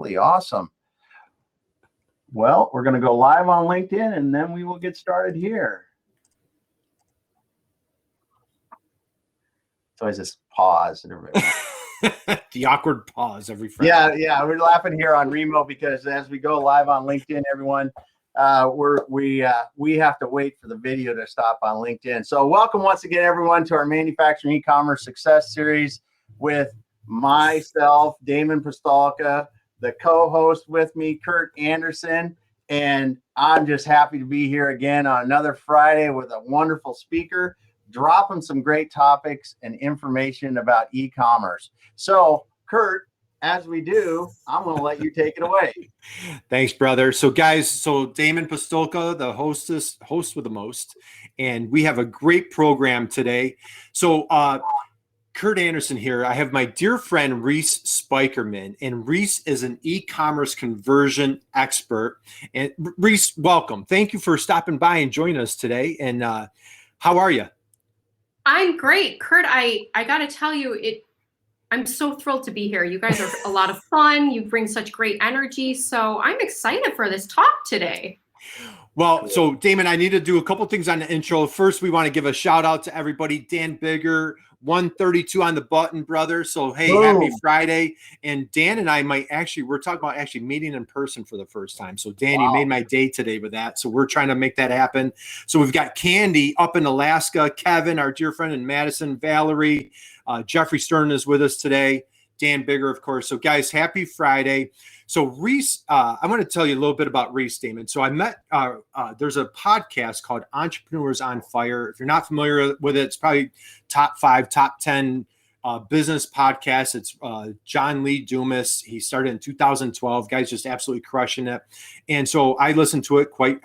Awesome. Well, we're going to go live on LinkedIn and then we will get started here. It's always this pause. The awkward pause every Friday. Yeah. We're laughing here on Remo because as we go live on LinkedIn, everyone, we have to wait for the video to stop on LinkedIn. So welcome once again, everyone, to our Manufacturing E-commerce Success Series with myself, Damon Pistolka, the co-host with me, Kurt Anderson, and I'm just happy to be here again on another Friday with a wonderful speaker, dropping some great topics and information about e-commerce. So, Kurt, as we do, I'm going to let you take it away. Thanks, brother. So, guys, Damon Pistolka, the host with the most, and we have a great program today. So, Kurt Anderson here. I have my dear friend Reese Spykerman, and Reese is an e-commerce conversion expert. And Reese, welcome. Thank you for stopping by and joining us today. And how are you? I'm great, Kurt. I got to tell you, I'm so thrilled to be here. You guys are a lot of fun. You bring such great energy. So I'm excited for this talk today. Well, so Damon, I need to do a couple things on the intro. First, we want to give a shout out to everybody. Dan Bigger, 132 on the button, brother. So, hey, happy Friday. And Dan and I we're talking about actually meeting in person for the first time. So Dan, you made my day today with that. So we're trying to make that happen. So we've got Candy up in Alaska, Kevin, our dear friend in Madison, Valerie, Jeffrey Stern is with us today. Dan Bigger, of course. So guys, happy Friday. So Reese, I want to tell you a little bit about Reese, Damon. So I met, there's a podcast called Entrepreneurs on Fire. If you're not familiar with it, it's probably top 5, top 10 business podcasts. It's John Lee Dumas. He started in 2012. Guy's just absolutely crushing it. And so I listen to it quite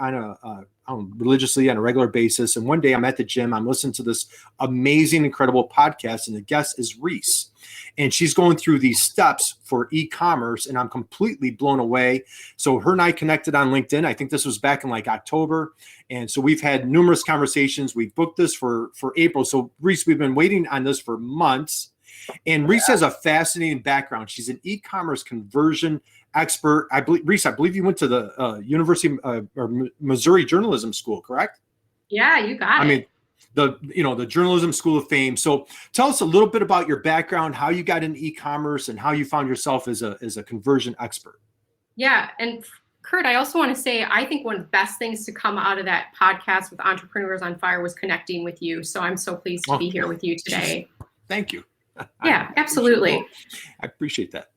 religiously on a regular basis. And one day I'm at the gym, I'm listening to this amazing, incredible podcast, and the guest is Reese. And she's going through these steps for e-commerce, and I'm completely blown away. So her and I connected on LinkedIn. I think this was back in like October. And so we've had numerous conversations. We've booked this for April. So Reese, we've been waiting on this for months. And Reese has a fascinating background. She's an e-commerce conversion expert. Reese, I believe you went to the University of Missouri Journalism School, correct? Yeah, you got it. I mean, the Journalism School of Fame. So tell us a little bit about your background, how you got into e-commerce, and how you found yourself as a conversion expert. Yeah, and Kurt, I also want to say, I think one of the best things to come out of that podcast with Entrepreneurs on Fire was connecting with you. So I'm so pleased to be here with you today. Thank you. Yeah, absolutely. I appreciate that.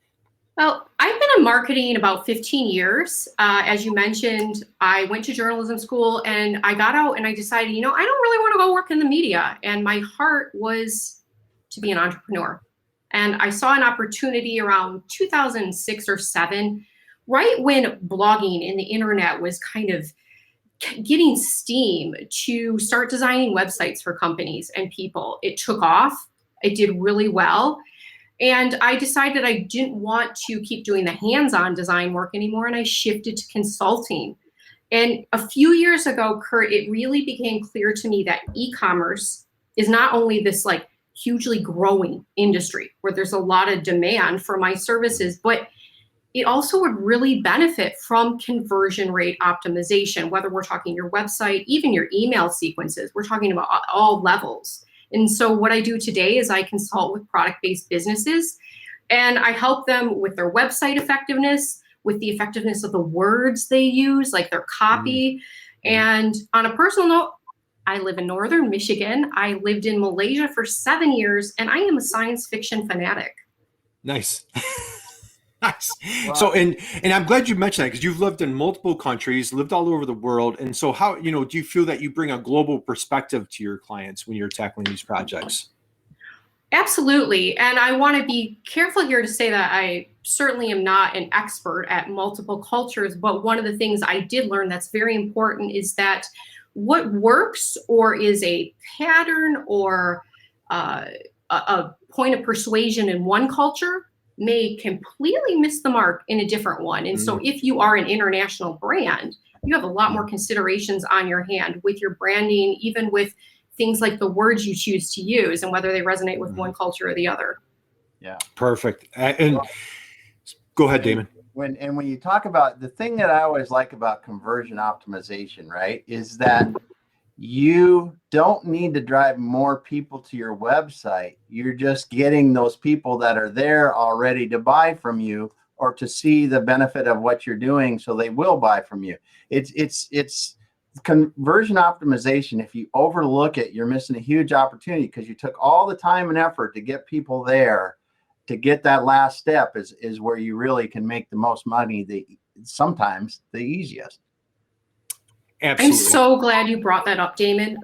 Well, I've been in marketing about 15 years. As you mentioned, I went to journalism school and I got out and I decided, I don't really want to go work in the media. And my heart was to be an entrepreneur. And I saw an opportunity around 2006 or 7, right when blogging and the internet was kind of getting steam, to start designing websites for companies and people. It took off. It did really well. And I decided I didn't want to keep doing the hands-on design work anymore, and I shifted to consulting. And a few years ago, Kurt, it really became clear to me that e-commerce is not only this like hugely growing industry where there's a lot of demand for my services, but it also would really benefit from conversion rate optimization, whether we're talking your website, even your email sequences. We're talking about all levels. And so what I do today is I consult with product-based businesses, and I help them with their website effectiveness, with the effectiveness of the words they use, like their copy. And on a personal note, I live in Northern Michigan. I lived in Malaysia for 7 years, and I am a science fiction fanatic. Nice. Nice. Wow. So, and I'm glad you mentioned that, because you've lived in multiple countries, lived all over the world. And so how, do you feel that you bring a global perspective to your clients when you're tackling these projects? Absolutely. And I want to be careful here to say that I certainly am not an expert at multiple cultures. But one of the things I did learn that's very important is that what works or is a pattern or a point of persuasion in one culture may completely miss the mark in a different one. And so if you are an international brand, you have a lot more considerations on your hand with your branding, even with things like the words you choose to use and whether they resonate with one culture or the other. Yeah. Perfect. And go ahead, Damon. when you talk about the thing that I always like about conversion optimization, right, is that you don't need to drive more people to your website. You're just getting those people that are there already to buy from you or to see the benefit of what you're doing, so they will buy from you. It's conversion optimization. If you overlook it, you're missing a huge opportunity, because you took all the time and effort to get people there. To get that last step is where you really can make the most money, sometimes the easiest. Absolutely. I'm so glad you brought that up, Damon,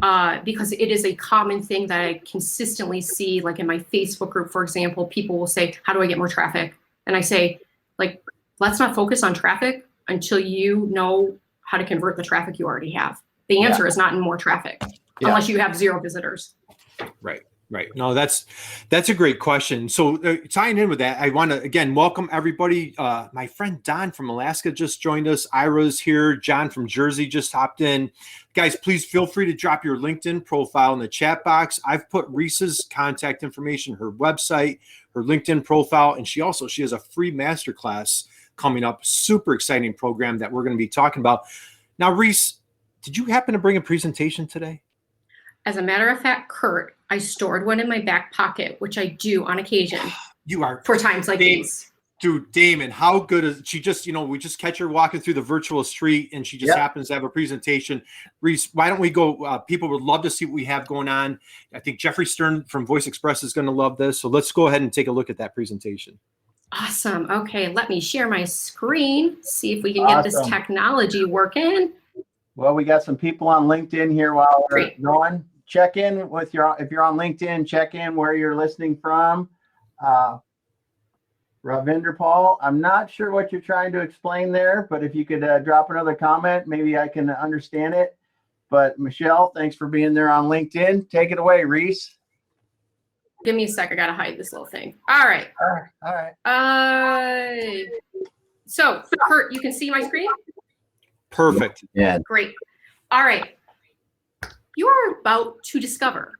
because it is a common thing that I consistently see, like in my Facebook group, for example. People will say, how do I get more traffic? And I say, like, let's not focus on traffic until you know how to convert the traffic you already have. The answer is not in more traffic, unless you have 0 visitors. Right. Right. No, that's a great question. So tying in with that, I want to, again, welcome everybody. My friend Don from Alaska just joined us. Ira's here. John from Jersey just hopped in. Guys, please feel free to drop your LinkedIn profile in the chat box. I've put Reese's contact information, her website, her LinkedIn profile, and she has a free masterclass coming up. Super exciting program that we're going to be talking about. Now, Reese, did you happen to bring a presentation today? As a matter of fact, Kurt, I stored one in my back pocket, which I do on occasion. You are for times like these. Dude, Damon, how good is she? Just, we just catch her walking through the virtual street, and she just happens to have a presentation. Reese, why don't we go? People would love to see what we have going on. I think Jeffrey Stern from Voice Express is going to love this. So let's go ahead and take a look at that presentation. Awesome. Okay, let me share my screen, see if we can get this technology working. Well, we got some people on LinkedIn here while we're going. Check in with if you're on LinkedIn, check in where you're listening from. Ravinder Paul, I'm not sure what you're trying to explain there, but if you could drop another comment, maybe I can understand it. But Michelle, thanks for being there on LinkedIn. Take it away, Reese. Give me a sec. I got to hide this little thing. All right. All right. So, Kurt, you can see my screen? Perfect. Yeah. Great. All right. You are about to discover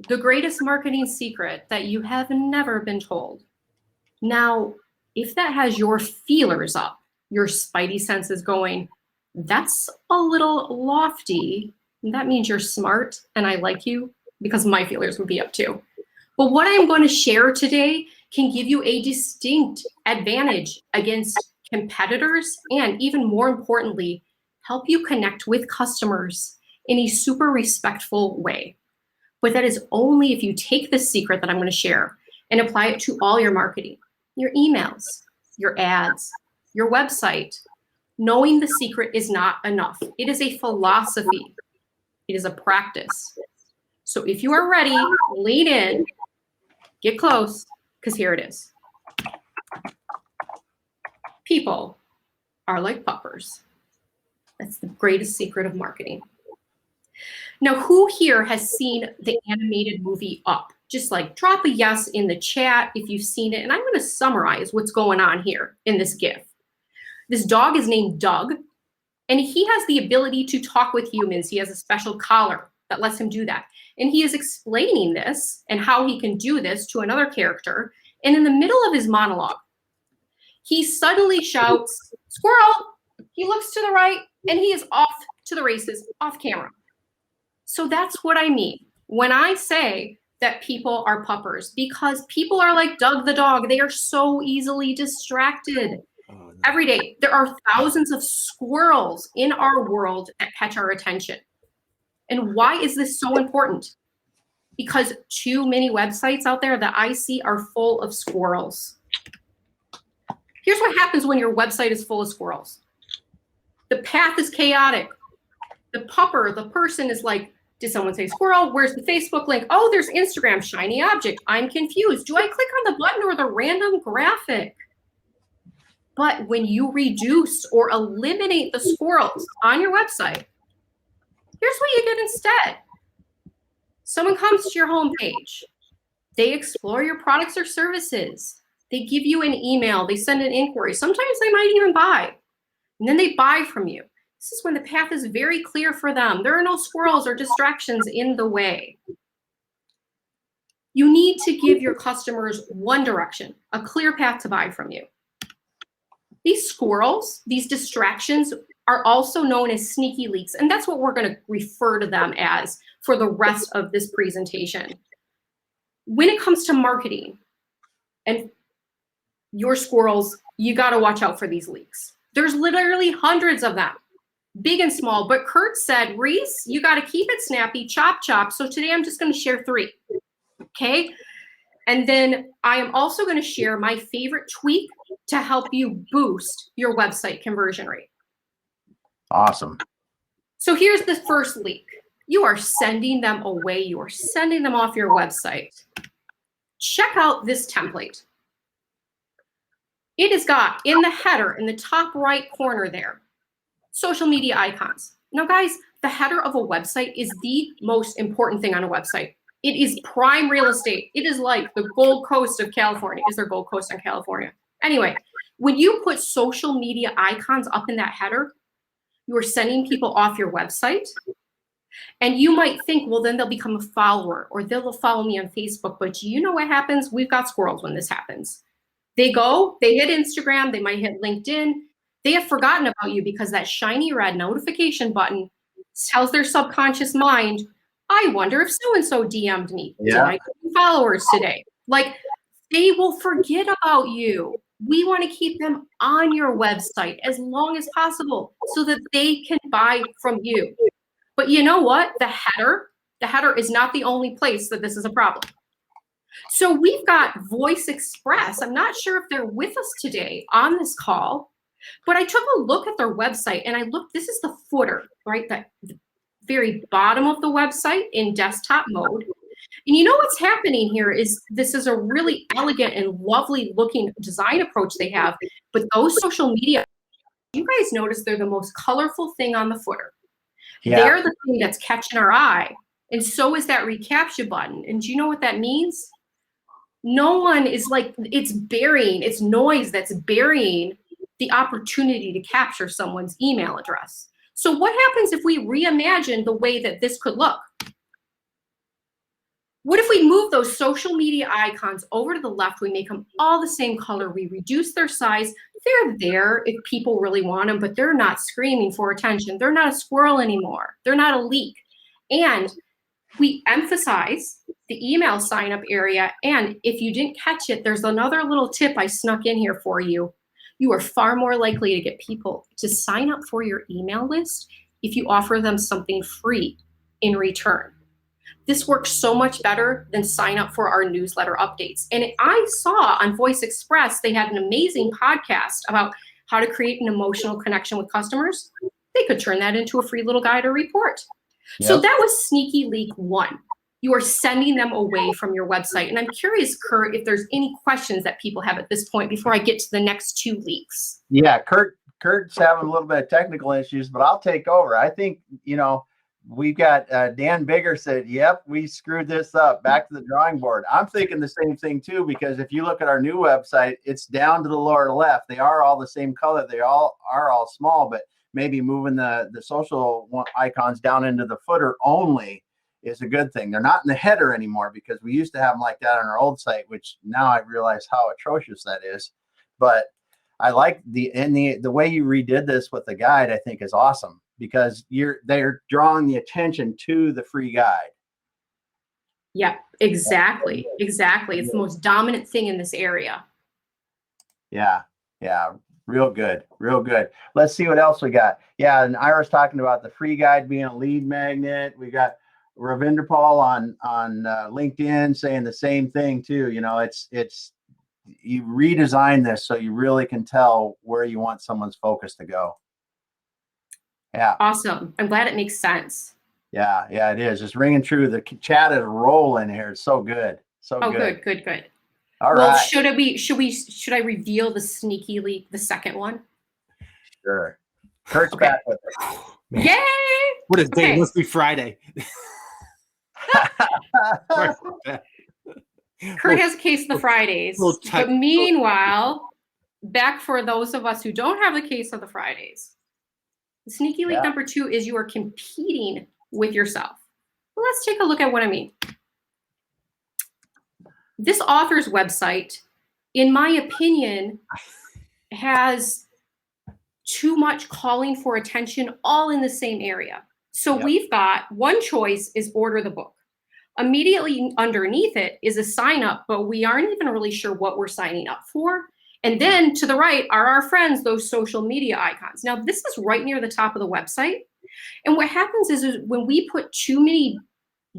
the greatest marketing secret that you have never been told. Now, if that has your feelers up, your spidey senses going, that's a little lofty, that means you're smart and I like you, because my feelers would be up too. But what I'm going to share today can give you a distinct advantage against competitors, and even more importantly, help you connect with customers in a super respectful way. But that is only if you take the secret that I'm going to share and apply it to all your marketing, your emails, your ads, your website. Knowing the secret is not enough. It is a philosophy. It is a practice. So if you are ready, lean in, get close, because here it is. People are like puppers. That's the greatest secret of marketing. Now, who here has seen the animated movie Up? Just like drop a yes in the chat if you've seen it. And I'm going to summarize what's going on here in this GIF. This dog is named Doug, and he has the ability to talk with humans. He has a special collar that lets him do that. And he is explaining this and how he can do this to another character. And in the middle of his monologue, he suddenly shouts, "Squirrel!" He looks to the right, and he is off to the races, off camera. So that's what I mean when I say that people are puppers, because people are like Doug the dog. They are so easily distracted. Every day, there are thousands of squirrels in our world that catch our attention. And why is this so important? Because too many websites out there that I see are full of squirrels. Here's what happens when your website is full of squirrels. The path is chaotic. The pupper, the person is like, did someone say squirrel? Where's the Facebook link? Oh, there's Instagram, shiny object. I'm confused. Do I click on the button or the random graphic? But when you reduce or eliminate the squirrels on your website, here's what you get instead. Someone comes to your homepage. They explore your products or services. They give you an email. They send an inquiry. Sometimes they might even buy. And then they buy from you. This is when the path is very clear for them. There are no squirrels or distractions in the way. You need to give your customers one direction, a clear path to buy from you. These squirrels, these distractions, are also known as sneaky leaks. And that's what we're going to refer to them as for the rest of this presentation. When it comes to marketing and your squirrels, you got to watch out for these leaks. There's literally hundreds of them, big and small. But Kurt said, Reese, you got to keep it snappy, chop, chop. So today I'm just going to share 3. Okay. And then I am also going to share my favorite tweak to help you boost your website conversion rate. Awesome. So here's the first leak. You are sending them away. You are sending them off your website. Check out this template. It has got in the header, in the top right corner there, social media icons. Now, guys, the header of a website is the most important thing on a website. It is prime real estate. It is like the Gold Coast of California. Is there Gold Coast in California? Anyway, when you put social media icons up in that header, you are sending people off your website. And you might think, well, then they'll become a follower or they'll follow me on Facebook. But you know what happens? We've got squirrels when this happens. They go, they hit Instagram, they might hit LinkedIn. They have forgotten about you because that shiny red notification button tells their subconscious mind, I wonder if so-and-so DM'd me. Did I get followers today? Like, they will forget about you. We want to keep them on your website as long as possible so that they can buy from you. But you know what? The header is not the only place that this is a problem. So we've got Voice Express. I'm not sure if they're with us today on this call, but I took a look at their website and I looked, this is the footer, right? The very bottom of the website in desktop mode. And you know what's happening here is this is a really elegant and lovely looking design approach they have, but those social media, you guys notice they're the most colorful thing on the footer. Yeah. They're the thing that's catching our eye. And so is that reCAPTCHA button. And do you know what that means? No one is like, it's noise that's burying the opportunity to capture someone's email address. So what happens if we reimagine the way that this could look? What if we move those social media icons over to the left, we make them all the same color, we reduce their size, they're there if people really want them, but they're not screaming for attention. They're not a squirrel anymore. They're not a leak. And we emphasize the email sign up area. And if you didn't catch it, there's another little tip I snuck in here for you. You are far more likely to get people to sign up for your email list if you offer them something free in return. This works so much better than sign up for our newsletter updates. And I saw on Voice Express, they had an amazing podcast about how to create an emotional connection with customers. They could turn that into a free little guide or report. Yep. So that was sneaky leak 1. You are sending them away from your website. And I'm curious, Kurt, if there's any questions that people have at this point before I get to the next 2 leaks. Yeah, Kurt's having a little bit of technical issues, but I'll take over. I think, we've got Dan Bigger said, yep, we screwed this up. Back to the drawing board. I'm thinking the same thing too, because if you look at our new website, it's down to the lower left. They are all the same color. They all are all small, but maybe moving the social icons down into the footer only is a good thing. They're not in the header anymore because we used to have them like that on our old site, which now I realize how atrocious that is. But I like the way you redid this with the guide, I think is awesome. Because they're drawing the attention to the free guide. Yeah, exactly. It's the most dominant thing in this area. Yeah, real good. Let's see what else we got. Yeah, and Ira's talking about the free guide being a lead magnet. We got Ravinder Paul on LinkedIn saying the same thing too. It's you redesign this so you really can tell where you want someone's focus to go. Yeah. Awesome. I'm glad it makes sense. Yeah, it is. It's ringing true. The chat is rolling here. It's so good. Good. All right. Should I reveal the sneaky leak, the second one? Sure. Kurt's back with us. Yay! What a day. It must be Friday. Kurt has a case of the Fridays. But meanwhile, back for those of us who don't have the case of the Fridays. The sneaky leak number 2 is you are competing with yourself. Well, let's take a look at what I mean. This author's website, in my opinion, has too much calling for attention all in the same area. So we've got one choice is order the book. Immediately underneath it is a sign up, but we aren't even really sure what we're signing up for. And then to the right are our friends, those social media icons. Now, this is right near the top of the website. And what happens is when we put too many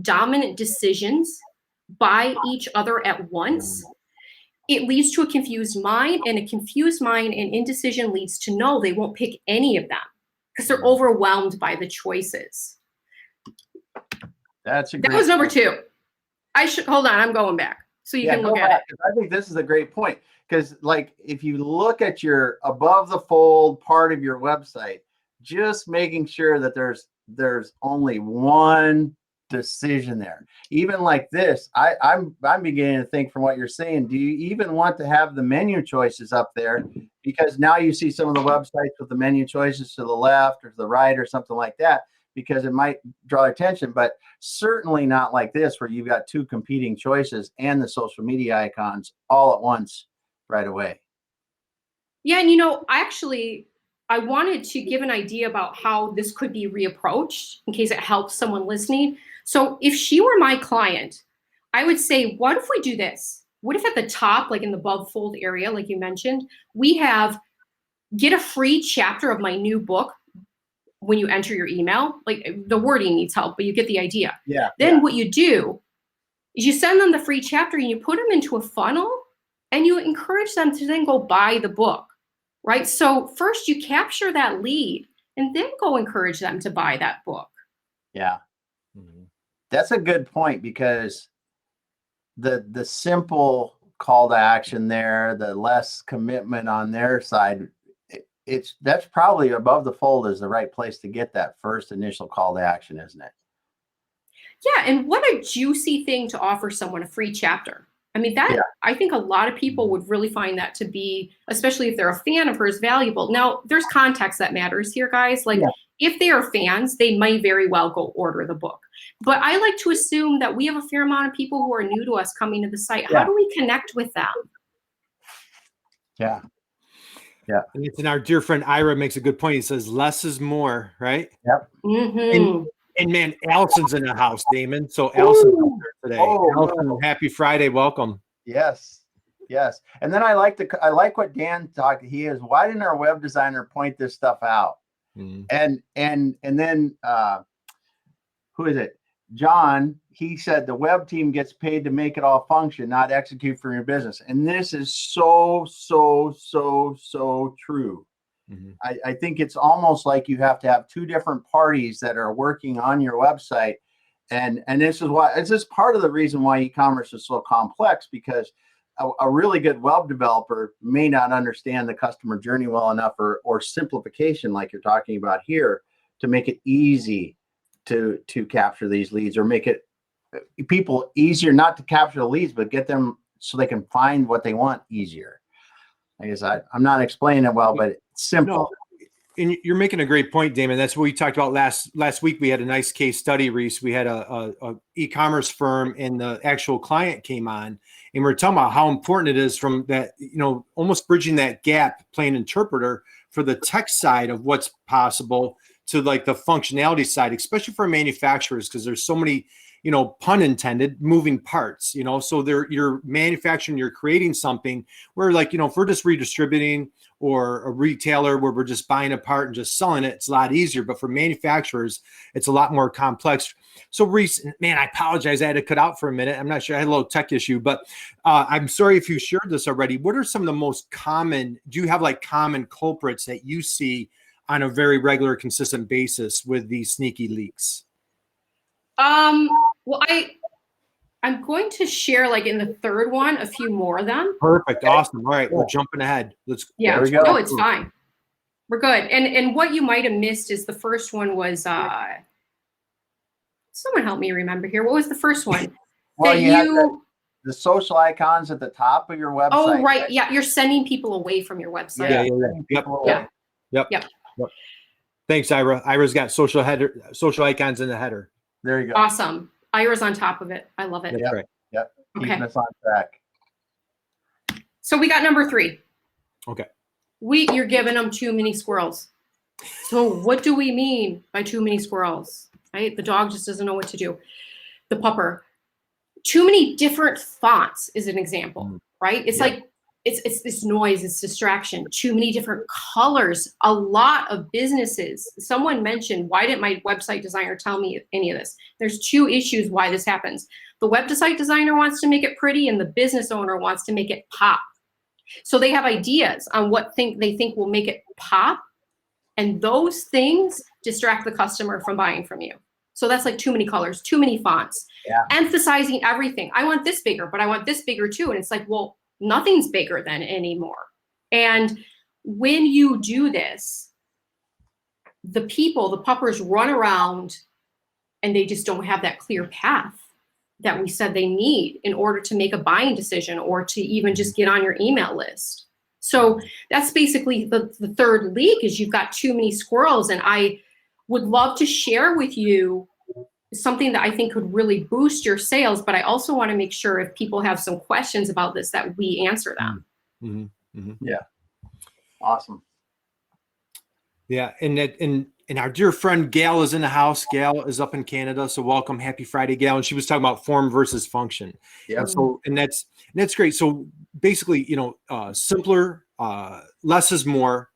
dominant decisions by each other at once, it leads to a confused mind, and a confused mind and indecision leads to no, they won't pick any of them because they're overwhelmed by the choices. That was number 2. Hold on, I'm going back so you can look at it. I think this is a great point because, like, if you look at your above the fold part of your website, just making sure that there's only one decision there. Even like this, I'm beginning to think from what you're saying, do you even want to have the menu choices up there? Because now you see some of the websites with the menu choices to the left or to the right or something like that, because it might draw attention, but certainly not like this where you've got 2 competing choices and the social media icons all at once right away. Yeah, and I wanted to give an idea about how this could be reapproached in case it helps someone listening. So if she were my client, I would say, what if we do this? What if at the top, like in the above fold area, like you mentioned, we have get a free chapter of my new book when you enter your email. Like the wording needs help, but you get the idea. Yeah. Then what you do is you send them the free chapter and you put them into a funnel and you encourage them to then go buy the book, right? So first you capture that lead and then go encourage them to buy that book. Yeah. That's a good point, because the simple call to action there, the less commitment on their side, that's probably above the fold is the right place to get that first initial call to action, isn't it? Yeah, and what a juicy thing to offer someone a free chapter. I mean, I think a lot of people would really find that to be, especially if they're a fan of hers, valuable. Now, there's context that matters here, guys. Like, if they are fans, they might very well go order the book. But I like to assume that we have a fair amount of people who are new to us coming to the site. How do we connect with them? Yeah. And it's, and our dear friend Ira makes a good point. He says, less is more, right? Yep. And man, Allison's in the house, Damon. So Allison's out there today. Allison, happy Friday. Welcome. Yes. And then I like what Dan talked. He is, why didn't our web designer point this stuff out? And then who is it? John, he said the web team gets paid to make it all function, not execute for your business. And this is so true. I think it's almost like you have to have 2 different parties that are working on your website. And this is part of the reason why e-commerce is so complex, because a really good web developer may not understand the customer journey well enough, or simplification like you're talking about here, to make it easy to capture these leads, or make it people easier not to capture the leads, but get them so they can find what they want easier. I guess I'm not explaining it well, but it's simple. No. And you're making a great point, Damon. That's what we talked about last week. We had a nice case study, Reese. We had a e-commerce firm, and the actual client came on, and we we're talking about how important it is from that, almost bridging that gap, playing interpreter for the tech side of what's possible to like the functionality side, especially for manufacturers, because there's so many, pun intended, moving parts, so you're manufacturing, you're creating something where, like, if we're just redistributing, or a retailer where we're just buying a part and just selling it, it's a lot easier. But for manufacturers, it's a lot more complex. So Reese, man, I apologize. I had to cut out for a minute. I'm not sure. I had a little tech issue, but I'm sorry if you shared this already. What are some of the most common, do you have like common culprits that you see on a very regular, consistent basis with these sneaky leaks? Well, I'm going to share, like in the third one, a few more of them. Perfect. Awesome. All right. We're jumping ahead. Let's go. No, it's fine. We're good. And what you might have missed is the first one was, someone help me remember here. What was the first one? Well, you have the social icons at the top of your website. Oh, right. Yeah. You're sending people away from your website. Yep. Thanks, Ira. Ira's got social icons in the header. There you go. Awesome. Ira's on top of it. I love it. That's right. Keeping us on track. So we got number 3. Okay. You're giving them too many squirrels. So what do we mean by too many squirrels, right? The dog just doesn't know what to do. The pupper, too many different fonts is an example, right? It's like, it's this noise, it's distraction, too many different colors. A lot of businesses, someone mentioned, why didn't my website designer tell me any of this? There's two issues why this happens. The website designer wants to make it pretty and the business owner wants to make it pop. So they have ideas on what they think will make it pop. And those things distract the customer from buying from you. So that's like too many colors, too many fonts, emphasizing everything. I want this bigger, but I want this bigger too. And it's like, well, nothing's bigger than anymore. And when you do this, the puppers run around and they just don't have that clear path that we said they need in order to make a buying decision or to even just get on your email list. So that's basically the third leak is you've got too many squirrels. And I would love to share with you something that I think could really boost your sales, but I also want to make sure if people have some questions about this, that we answer them. Yeah. Awesome. Yeah. And our dear friend Gail is in the house. Gail is up in Canada. So welcome. Happy Friday, Gail. And she was talking about form versus function. Yeah. And that's great. So basically, simpler, less is more,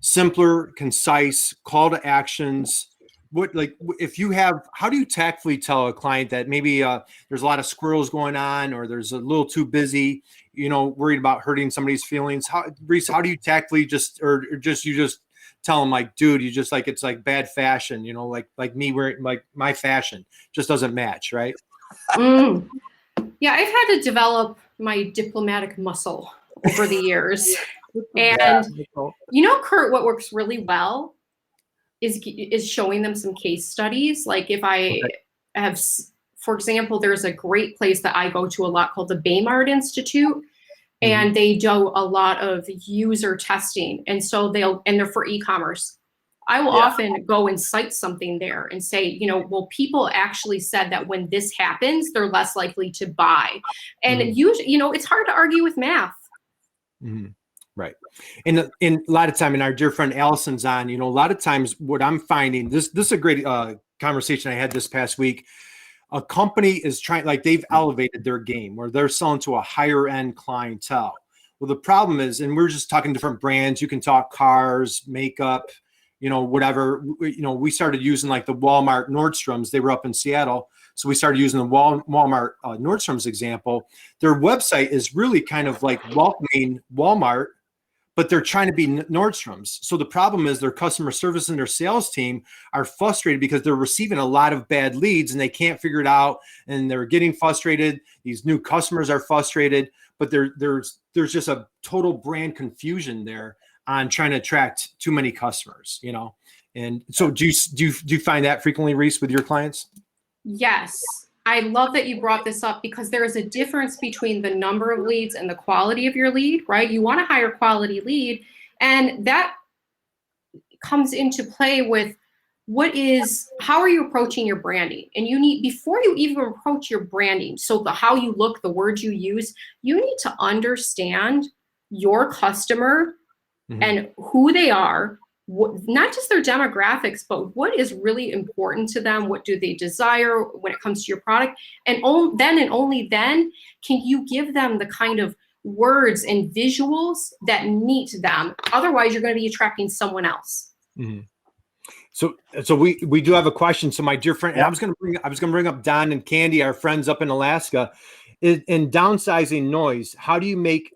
simpler, concise, call to actions. How do you tactfully tell a client that maybe there's a lot of squirrels going on or there's a little too busy, worried about hurting somebody's feelings? Reese, how do you tactfully just tell them like, dude, you just like, it's like bad fashion, like me wearing like my fashion just doesn't match. Right. Yeah. I've had to develop my diplomatic muscle over the years. And Kurt, what works really well is showing them some case studies. Like if I have, for example, there's a great place that I go to a lot called the Baymard Institute, and they do a lot of user testing. And so they're for e-commerce. I will often go and cite something there and say, well, people actually said that when this happens, they're less likely to buy. And usually, it's hard to argue with math. Right. And a lot of time, and our dear friend Allison's on, a lot of times what I'm finding, this is a great conversation I had this past week. A company is trying, like they've elevated their game where they're selling to a higher end clientele. Well, the problem is, and we're just talking different brands, you can talk cars, makeup, whatever, we started using like the Walmart Nordstrom's, they were up in Seattle. So we started using the Walmart Nordstrom's example. Their website is really kind of like welcoming Walmart, but they're trying to be Nordstrom's. So the problem is their customer service and their sales team are frustrated because they're receiving a lot of bad leads and they can't figure it out and they're getting frustrated. These new customers are frustrated, but there's just a total brand confusion there on trying to attract too many customers, And so do you find that frequently, Reese, with your clients? Yes. I love that you brought this up because there is a difference between the number of leads and the quality of your lead, right? You want a higher quality lead, and that comes into play with how are you approaching your branding? And before you even approach your branding, so how you look, the words you use, you need to understand your customer and who they are, not just their demographics, but what is really important to them. What do they desire when it comes to your product? And then and only then can you give them the kind of words and visuals that meet them. Otherwise, you're going to be attracting someone else. So we do have a question. So my dear friend, and I was going to bring up Don and Candy, our friends up in Alaska. In downsizing noise, how do you make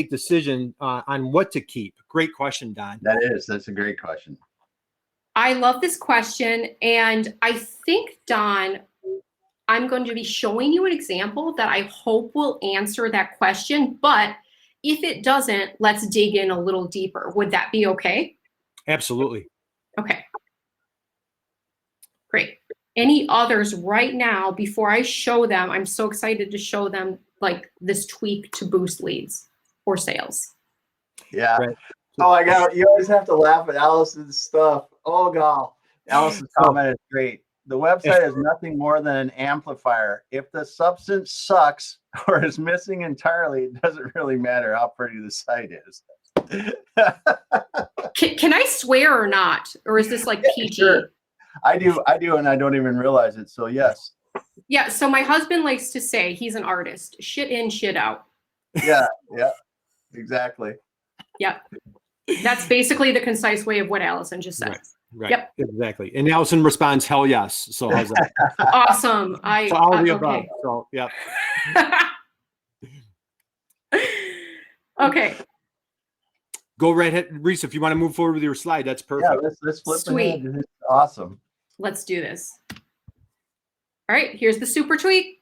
decision on what to keep? Great question, Don. That's a great question. I love this question. And I think, Don, I'm going to be showing you an example that I hope will answer that question. But if it doesn't, let's dig in a little deeper. Would that be okay? Absolutely. Okay. Great. Any others right now before I show them? I'm so excited to show them like this tweak to boost leads or sales. Yeah. Right. Oh my God. You always have to laugh at Allison's stuff. Oh God. Allison's comment is great. The website is nothing more than an amplifier. If the substance sucks or is missing entirely, it doesn't really matter how pretty the site is. Can I swear or not? Or is this like PG? Sure. I do, and I don't even realize it. So yes. Yeah. So my husband likes to say he's an artist. Shit in, shit out. Yeah, exactly. Yep. That's basically the concise way of what Allison just said. Right. Yep. Exactly. And Allison responds, hell yes. So how's that? Awesome. So all of the above. So yeah. Okay. Go right ahead, Reese. If you want to move forward with your slide, that's perfect. Yeah, let's flip Sweet. ahead. This is awesome. Let's do this. All right, here's the super tweak.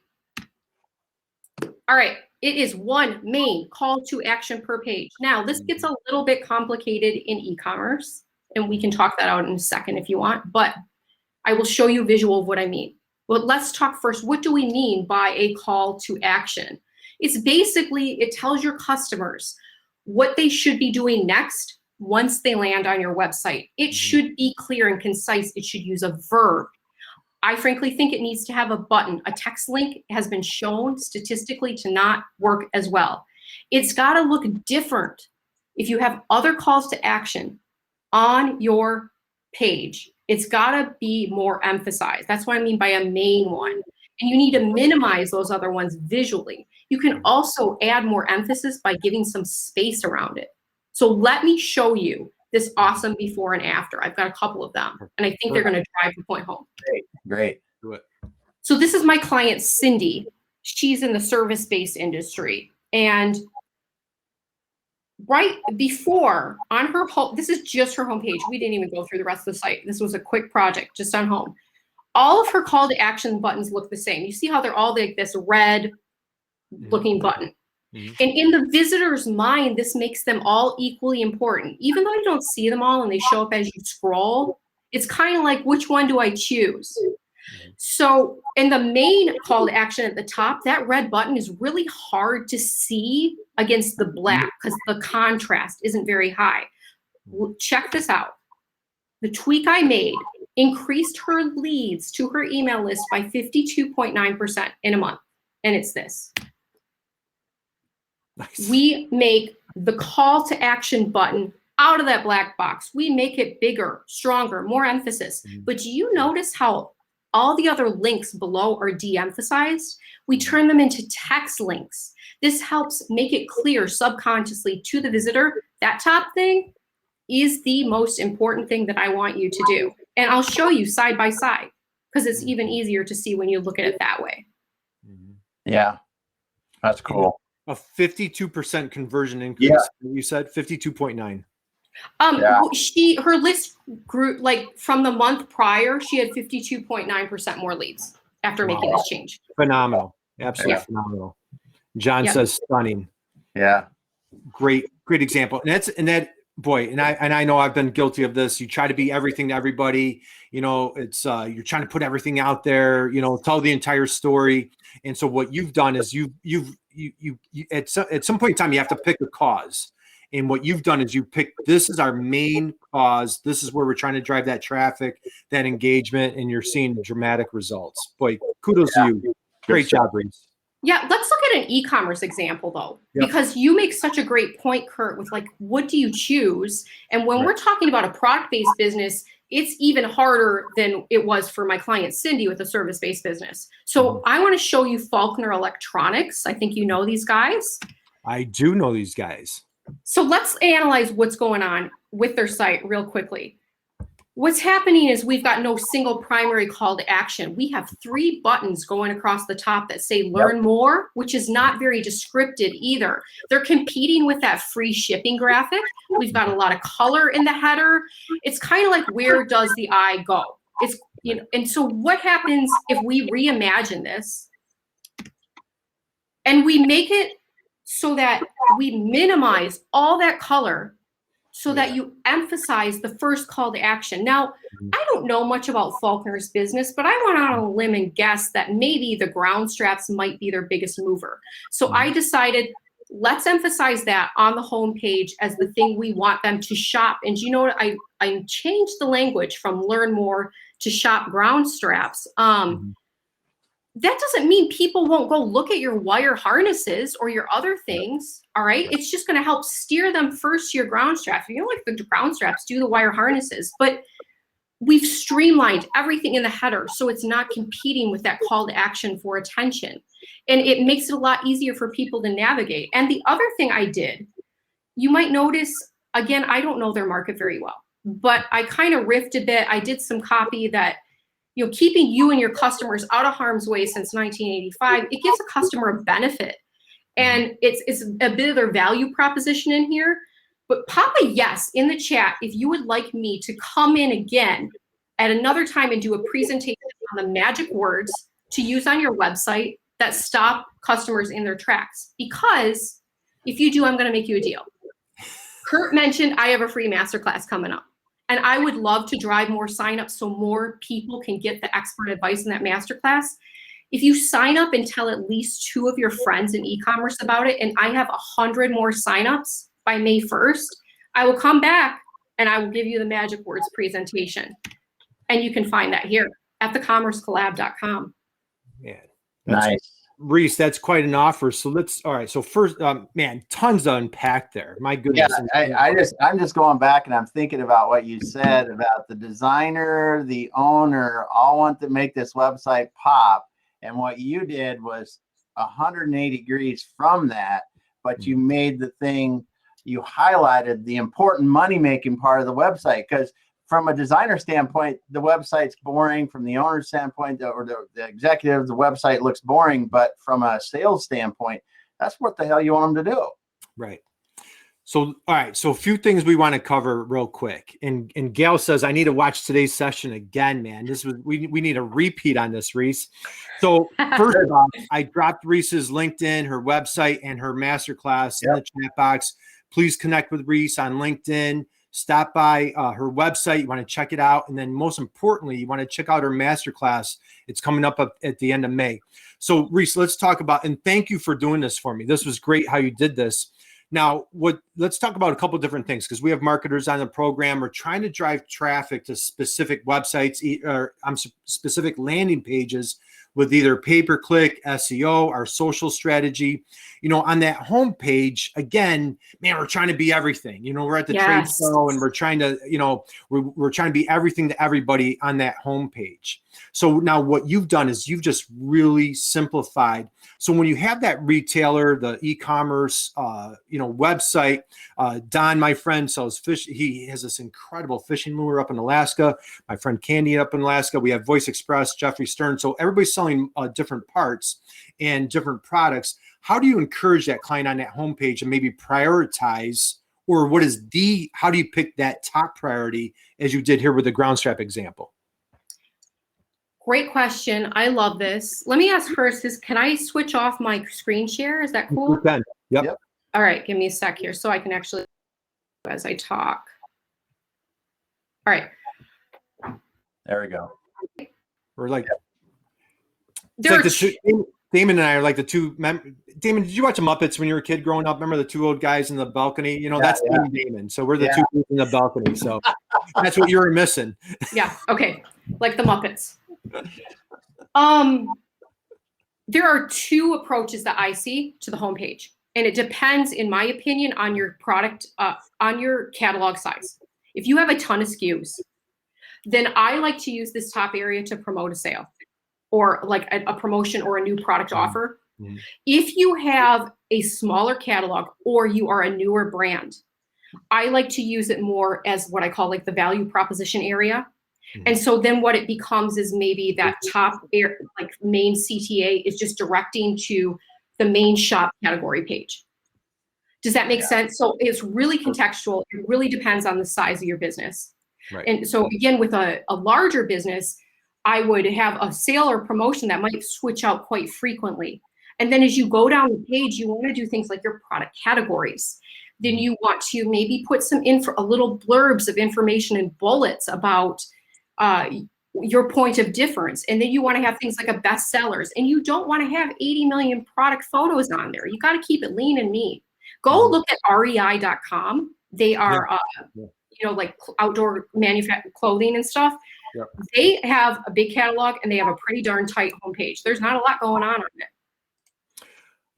All right, it is one main call to action per page. Now, this gets a little bit complicated in e-commerce, and we can talk that out in a second if you want, but I will show you visual of what I mean. Well, let's talk first. What do we mean by a call to action? It's basically, it tells your customers what they should be doing next once they land on your website. It should be clear and concise. It should use a verb. I frankly think it needs to have a button. A text link has been shown statistically to not work as well. It's got to look different. If you have other calls to action on your page, it's got to be more emphasized. That's what I mean by a main one. And you need to minimize those other ones visually. You can also add more emphasis by giving some space around it. So let me show you this awesome before and after. I've got a couple of them, and I think they're going to drive the point home. Great. Do it. So this is my client, Cindy. She's in the service-based industry. And right before, on her home, this is just her homepage. We didn't even go through the rest of the site. This was a quick project just on home. All of her call to action buttons look the same. You see how they're all like this red looking button. And in the visitor's mind, this makes them all equally important. Even though you don't see them all and they show up as you scroll, it's kind of like, which one do I choose? So in the main call to action at the top, that red button is really hard to see against the black because the contrast isn't very high. Check this out. The tweak I made increased her leads to her email list by 52.9% in a month. And it's this. Nice. We make the call to action button out of that black box. We make it bigger, stronger, more emphasis. But do you notice how all the other links below are de-emphasized? We turn them into text links. This helps make it clear subconsciously to the visitor, that top thing is the most important thing that I want you to do. And I'll show you side by side because it's even easier to see when you look at it that way. Yeah, that's cool. A 52% conversion increase. Yeah. You said 52.9. Her list grew like from the month prior. She had 52.9% more leads after making this change. Phenomenal, absolutely phenomenal. John says stunning. Yeah, great example. And I know I've been guilty of this. You try to be everything to everybody. You know, it's you're trying to put everything out there. You know, tell the entire story. And so what you've done is you at some point in time you have to pick a cause. And what you've done is you pick, this is our main cause. This is where we're trying to drive that traffic, that engagement, and you're seeing dramatic results. Boy, kudos to you. Great job, Reese. Yeah, let's look at an e-commerce example though, because you make such a great point, Kurt, with like, what do you choose? And when we're talking about a product-based business, it's even harder than it was for my client, Cindy, with a service-based business. So I want to show you Faulkner Electronics. I think you know these guys. I do know these guys. So let's analyze what's going on with their site real quickly. What's happening is we've got no single primary call to action. We have 3 buttons going across the top that say learn more, which is not very descriptive either. They're competing with that free shipping graphic. We've got a lot of color in the header. It's kind of like, where does the eye go? It's, you know, and so what happens if we reimagine this and we make it so that we minimize all that color so that you emphasize the first call to action. Now, I don't know much about Faulkner's business, but I went on a limb and guessed that maybe the ground straps might be their biggest mover. So I decided, let's emphasize that on the homepage as the thing we want them to shop. And you know what? I changed the language from learn more to shop ground straps. that doesn't mean people won't go look at your wire harnesses or your other things. All right. It's just going to help steer them first to your ground straps. If you don't like the ground straps, do the wire harnesses. But we've streamlined everything in the header so it's not competing with that call to action for attention. And it makes it a lot easier for people to navigate. And the other thing I did, you might notice, again, I don't know their market very well, but I kind of riffed a bit. I did some copy that, you know, keeping you and your customers out of harm's way since 1985, it gives a customer a benefit. And it's a bit of their value proposition in here. But pop a yes in the chat if you would like me to come in again at another time and do a presentation on the magic words to use on your website that stop customers in their tracks. Because if you do, I'm going to make you a deal. Kurt mentioned I have a free masterclass coming up. And I would love to drive more signups so more people can get the expert advice in that masterclass. If you sign up and tell at least 2 of your friends in e-commerce about it, and I have 100 more signups by May 1st, I will come back and I will give you the magic words presentation. And you can find that here at thecommercecollab.com. Man, Nice. Reese, that's quite an offer. So all right. So first, man, tons to unpack there. My goodness. Yeah, I'm just going back and I'm thinking about what you said about the designer, the owner, all want to make this website pop. And what you did was 180 degrees from that, but you made the thing, you highlighted the important money-making part of the website. Because from a designer standpoint, the website's boring. From the owner's standpoint, or the executive, the website looks boring. But from a sales standpoint, that's what the hell you want them to do. Right. So, all right. So a few things we want to cover real quick. And Gail says, I need to watch today's session again, man. We need a repeat on this, Reese. So first off, I dropped Reese's LinkedIn, her website, and her masterclass in the chat box. Please connect with Reese on LinkedIn. Stop by her website. You want to check it out. And then most importantly, you want to check out her masterclass. It's coming up at the end of May. So Reese, let's talk about, and thank you for doing this for me. This was great how you did this. Now, let's talk about a couple of different things, because we have marketers on the program. We're trying to drive traffic to specific websites or specific landing pages with either pay-per-click, SEO, our social strategy. You know, on that homepage, again, man, we're trying to be everything. You know, we're at the trade show and we're trying to, you know, we're trying to be everything to everybody on that homepage. So now what you've done is you've just really simplified. So when you have that retailer, the e-commerce, website, Don, my friend, sells fish. He has this incredible fishing lure up in Alaska. My friend Candy up in Alaska. We have Voice Express, Jeffrey Stern. So everybody's selling different parts and different products. How do you encourage that client on that homepage and maybe prioritize, or how do you pick that top priority as you did here with the ground strap example? Great question. I love this. Let me ask first can I switch off my screen share? Is that cool? You can. Yep. All right. Give me a sec here so I can actually, as I talk. All right. There we go. We're like, there Damon and I are like the two. Damon, did you watch the Muppets when you were a kid growing up? Remember the 2 old guys in the balcony? You know, that's Damon. So we're the 2 people in the balcony. So that's what you were missing. Yeah. Okay. Like the Muppets. There are 2 approaches that I see to the homepage, and it depends, in my opinion, on your product, on your catalog size. If you have a ton of SKUs, then I like to use this top area to promote a sale, or like a promotion or a new product offer. Mm-hmm. If you have a smaller catalog or you are a newer brand, I like to use it more as what I call like the value proposition area. Mm-hmm. And so then what it becomes is maybe that top like main CTA is just directing to the main shop category page. Does that make sense? So it's really contextual. It really depends on the size of your business. Right. And so again, with a larger business, I would have a sale or promotion that might switch out quite frequently. And then as you go down the page, you want to do things like your product categories. Then you want to maybe put some a little blurbs of information and bullets about your point of difference. And then you want to have things like a bestsellers. And you don't want to have 80 million product photos on there. You got to keep it lean and mean. Go look at rei.com. They are, like outdoor manufactured clothing and stuff. Yep. They have a big catalog and they have a pretty darn tight homepage. There's not a lot going on it.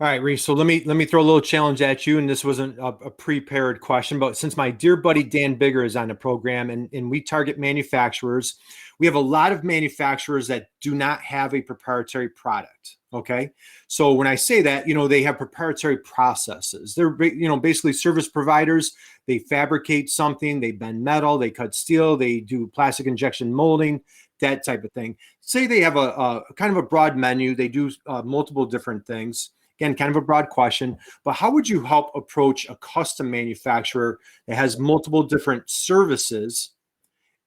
All right, Reese. So let me throw a little challenge at you, and this wasn't a prepared question, but since my dear buddy Dan Bigger is on the program, and we target manufacturers, we have a lot of manufacturers that do not have a proprietary product. Okay, so when I say that, they have proprietary processes. They're basically service providers. They fabricate something, they bend metal, they cut steel, they do plastic injection molding, that type of thing. Say they have a kind of a broad menu. They do multiple different things. Again, kind of a broad question, but how would you help approach a custom manufacturer that has multiple different services,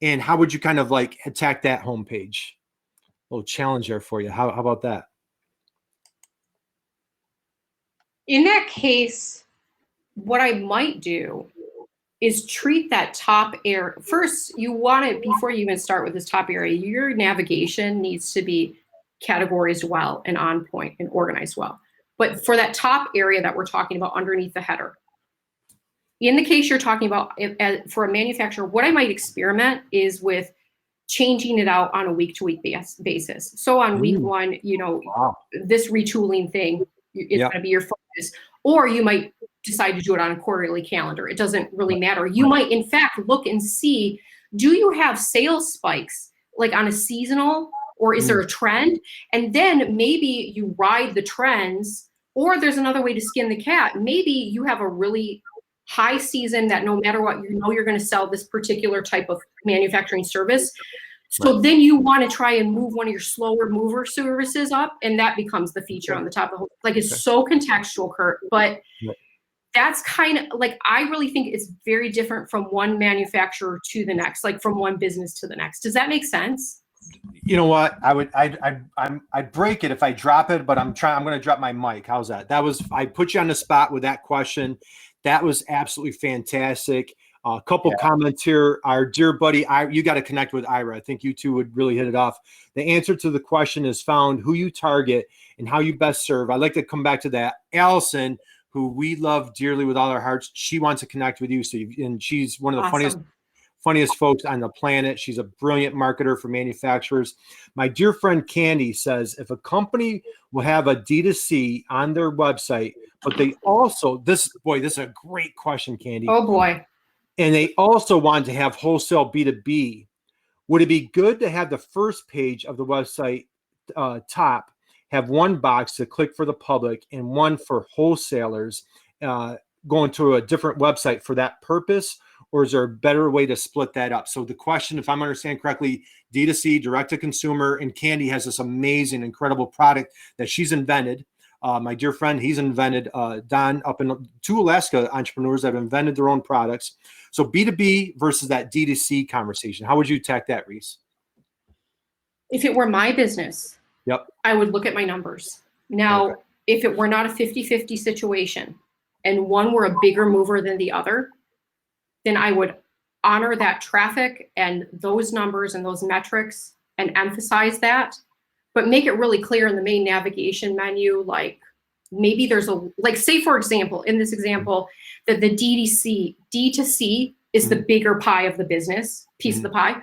and how would you kind of like attack that homepage? A little challenge there for you. How about that? In that case, what I might do is treat that top area. First, you want it, before you even start with this top area, your navigation needs to be categorized well and on point and organized well. But for that top area that we're talking about underneath the header, in the case you're talking about for a manufacturer, what I might experiment is with changing it out on a week-to-week basis. So on week one, this retooling thing is going to be your focus, or you might decide to do it on a quarterly calendar. It doesn't really matter. You might, in fact, look and see, do you have sales spikes like on a seasonal, or is there a trend? And then maybe you ride the trends, or there's another way to skin the cat. Maybe you have a really high season that no matter what, you're going to sell this particular type of manufacturing service. So then you want to try and move one of your slower mover services up, and that becomes the feature on the top of the whole. Like, it's so contextual, Kurt, but that's kind of like, I really think it's very different from one manufacturer to the next, like from one business to the next. Does that make sense? You know what? I'd break it if I drop it, but I'm going to drop my mic. How's that? I put you on the spot with that question. That was absolutely fantastic. A couple comments here. Our dear buddy, you got to connect with Ira. I think you two would really hit it off. The answer to the question is found who you target and how you best serve. I'd like to come back to that. Allison, who we love dearly with all our hearts, she wants to connect with you. And she's one of the funniest folks on the planet. She's a brilliant marketer for manufacturers. My dear friend Candy says, if a company will have a D2C on their website, but they also, this is a great question, Candy. Oh boy. And they also want to have wholesale B2B, would it be good to have the first page of the website top have one box to click for the public and one for wholesalers going to a different website for that purpose? Or is there a better way to split that up? So the question, if I'm understanding correctly, D2C, direct to consumer, and Candy has this amazing, incredible product that she's invented. My dear friend, he's invented, Don, up in 2 Alaska entrepreneurs that have invented their own products. So B2B versus that D2C conversation. How would you attack that, Reese? If it were my business, I would look at my numbers. Now, if it were not a 50-50 situation and one were a bigger mover than the other, then I would honor that traffic and those numbers and those metrics and emphasize that, but make it really clear in the main navigation menu, like maybe there's say for example, in this example, that the D2C is the bigger pie of the business, piece of the pie.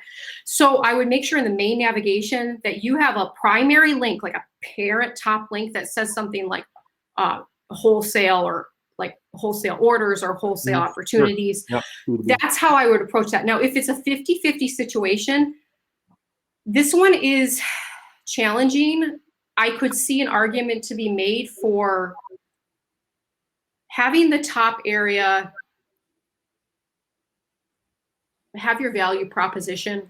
So I would make sure in the main navigation that you have a primary link, like a parent top link that says something like wholesale or like wholesale orders or wholesale opportunities. That's how I would approach that. Now, if it's a 50-50 situation, this one is challenging. I could see an argument to be made for having the top area have your value proposition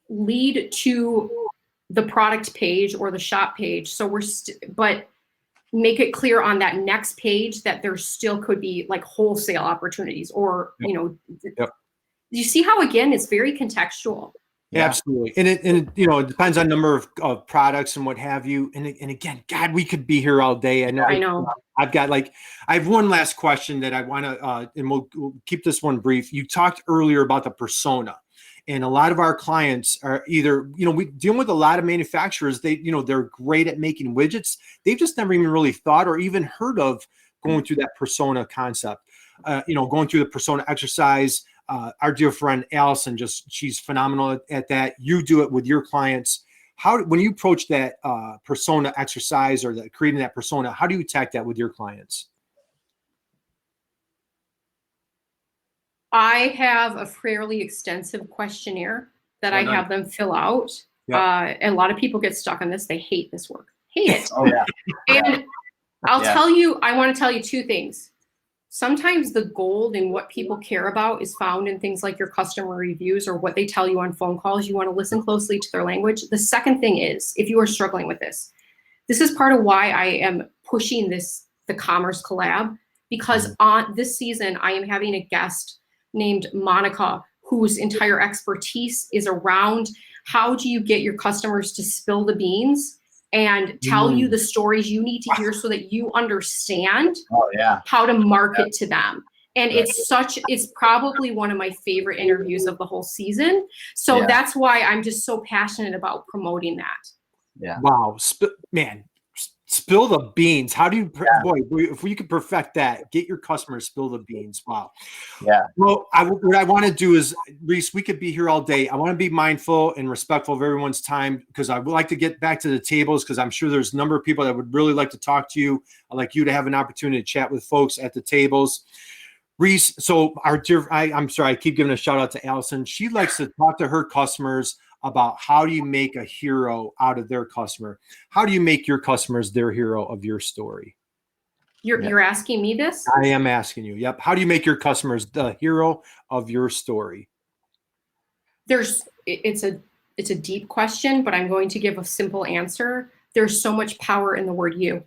lead to the product page or the shop page. So but make it clear on that next page that there still could be like wholesale opportunities or, you see how, again, it's very contextual. Yeah. Absolutely. And it depends on number of products and what have you. And again, God, we could be here all day. I know. I have one last question that I want to, and we'll keep this one brief. You talked earlier about the persona. And a lot of our clients are either, we deal with a lot of manufacturers. They're great at making widgets. They've just never even really thought or even heard of going through that persona concept, going through the persona exercise. our dear friend Allison, she's phenomenal at that. You do it with your clients. When you approach that persona exercise or creating that persona, how do you attack that with your clients? I have a fairly extensive questionnaire that I have them fill out. Yep. A lot of people get stuck on this. They hate this work. Hate it. Oh, yeah. And I want to tell you two things. Sometimes the gold in what people care about is found in things like your customer reviews or what they tell you on phone calls. You want to listen closely to their language. The second thing is, if you are struggling with this is part of why I am pushing the commerce collab, because on this season, I am having a guest named Monica, whose entire expertise is around how do you get your customers to spill the beans and tell you the stories you need to hear so that you understand how to market to them. And it's probably one of my favorite interviews of the whole season. So that's why I'm just so passionate about promoting that. Yeah. Wow. Spill the beans. How do you, boy, if we could perfect that, get your customers spill the beans. Wow. Yeah. Well, what I want to do is, Reese, we could be here all day. I want to be mindful and respectful of everyone's time, because I would like to get back to the tables, because I'm sure there's a number of people that would really like to talk to you. I'd like you to have an opportunity to chat with folks at the tables. Reese, so I'm sorry, I keep giving a shout out to Allison. She likes to talk to her customers about how do you make a hero out of their customer? How do you make your customers their hero of your story? You're asking me this? I am asking you. Yep. How do you make your customers the hero of your story? It's a deep question, but I'm going to give a simple answer. There's so much power in the word you.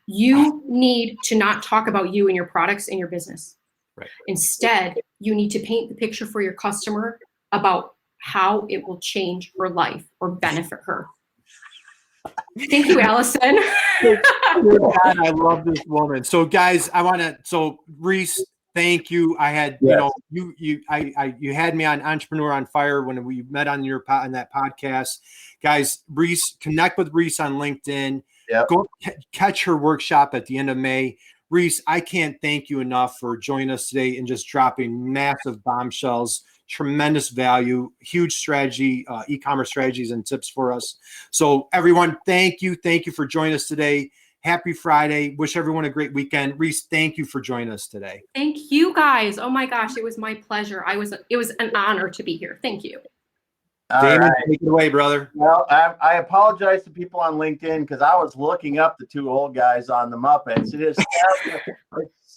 You need to not talk about you and your products and your business. Right. Instead, you need to paint the picture for your customer about how it will change her life or benefit her. Thank you, Allison. God, I love this woman. So guys, Reese, thank you. I had, you had me on Entrepreneur on Fire when we met on that podcast. Guys, Reese, connect with Reese on LinkedIn. Yep. Go catch her workshop at the end of May. Reese, I can't thank you enough for joining us today and just dropping massive bombshells. Tremendous value, huge strategy, e-commerce strategies and tips for us. So everyone, thank you. Thank you for joining us today. Happy Friday. Wish everyone a great weekend. Reese, thank you for joining us today. Thank you guys. Oh my gosh, it was my pleasure. It was an honor to be here. Thank you. Damon, take it away, brother. Well, I apologize to people on LinkedIn because I was looking up the two old guys on the Muppets. It is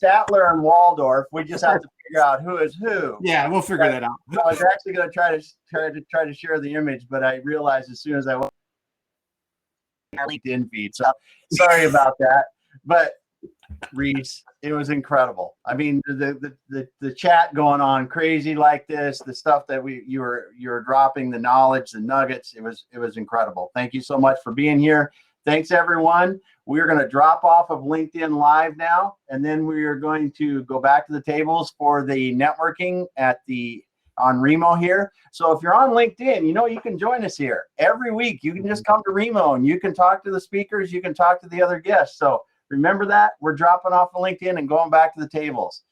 Statler and Waldorf. We just have to figure out who is who. Yeah, we'll figure that out. I was actually going to try to share the image, but I realized as soon as I went LinkedIn feed. So sorry about that. But Reese, it was incredible. I mean, the chat going on crazy like this, the stuff that you were dropping, the knowledge, the nuggets, it was incredible. Thank you so much for being here. Thanks everyone. We're going to drop off of LinkedIn Live now, and then we are going to go back to the tables for the networking on Remo here. So if you're on LinkedIn, you can join us here every week. You can just come to Remo and you can talk to the speakers. You can talk to the other guests. So remember that we're dropping off of LinkedIn and going back to the tables.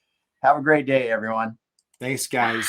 Have a great day, everyone. Thanks, guys.